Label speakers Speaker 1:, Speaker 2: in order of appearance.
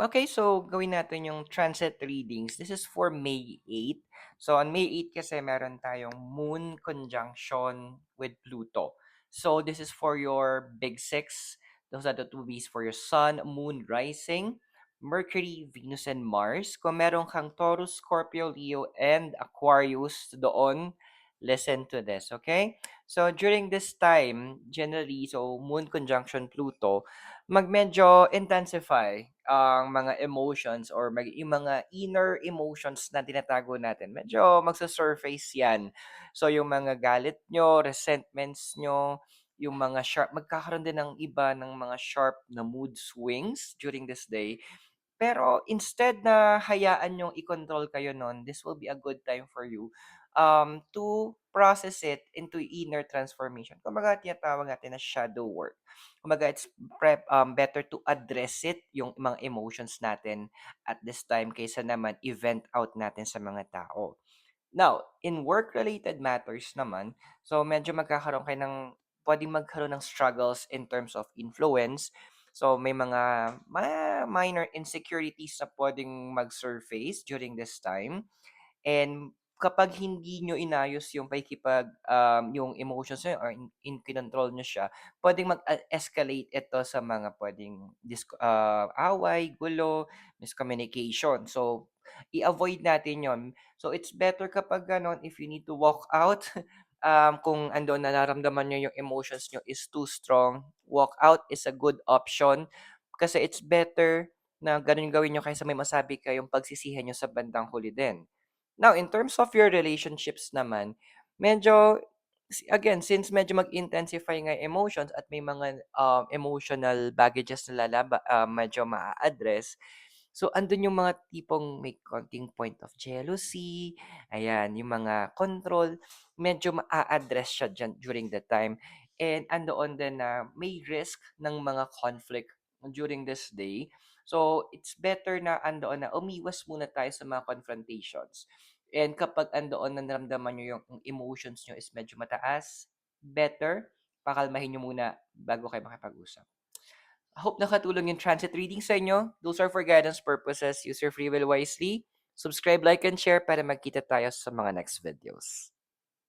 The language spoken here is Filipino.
Speaker 1: Okay, so gawin natin yung transit readings. This is for May 8. So on May 8 kasi meron tayong moon conjunction with Pluto. So this is for your big six. Those are the two B's for your sun, moon, rising, Mercury, Venus, and Mars. Kung meron kang Taurus, Scorpio, Leo, and Aquarius doon, listen to this, okay? So during this time, generally, so moon conjunction Pluto, medyo intensify ang mga emotions or yung mga inner emotions na tinatago natin. Medyo magsa-surface 'yan. So yung mga galit nyo, resentments nyo, yung mga sharp magkakaroon din ng iba ng mga sharp na mood swings during this day. Pero instead na hayaan yung i-control kayo nun, this will be a good time for you to process it into inner transformation. Kumbaga, tinatawag natin na shadow work. Kumbaga, it's better to address it, yung mga emotions natin at this time kaysa naman event out natin sa mga tao. Now, in work-related matters naman, so medyo magkakaroon kayo ng puwedeng magkaroon ng struggles in terms of influence. So may mga minor insecurities na puwedeng mag-surface during this time. And kapag hindi niyo inayos yung yung emotions niyo or kinontrol niyo siya, puwedeng mag-escalate ito sa mga puwedeng away, gulo, miscommunication. So, i-avoid natin yon. So, it's better kapag gano'n if you need to walk out, kung andoon nararamdaman niyo yung emotions niyo is too strong, walk out is a good option kasi it's better na gano'n yung gawin niyo kaysa may masabi kayong pagsisihan niyo sa bandang huli din. Now, in terms of your relationships naman, medyo again, since medyo mag-intensify nga yung emotions at may mga, emotional baggages na medyo maa-address. So, andun yung mga tipong may konting point of jealousy, ayan, yung mga control, medyo maa-address siya diyan during the time. And andoon din na may risk ng mga conflict during this day. So, it's better na andoon na umiwas muna tayo sa mga confrontations. And kapag andoon na naramdaman niyo yung emotions niyo is medyo mataas, better pakalmahin niyo muna bago kayo makipag-usap. I hope nakatulong yung transit reading sa inyo. Those are for guidance purposes. Use your free will wisely. Subscribe, like, and share para magkita tayo sa mga next videos.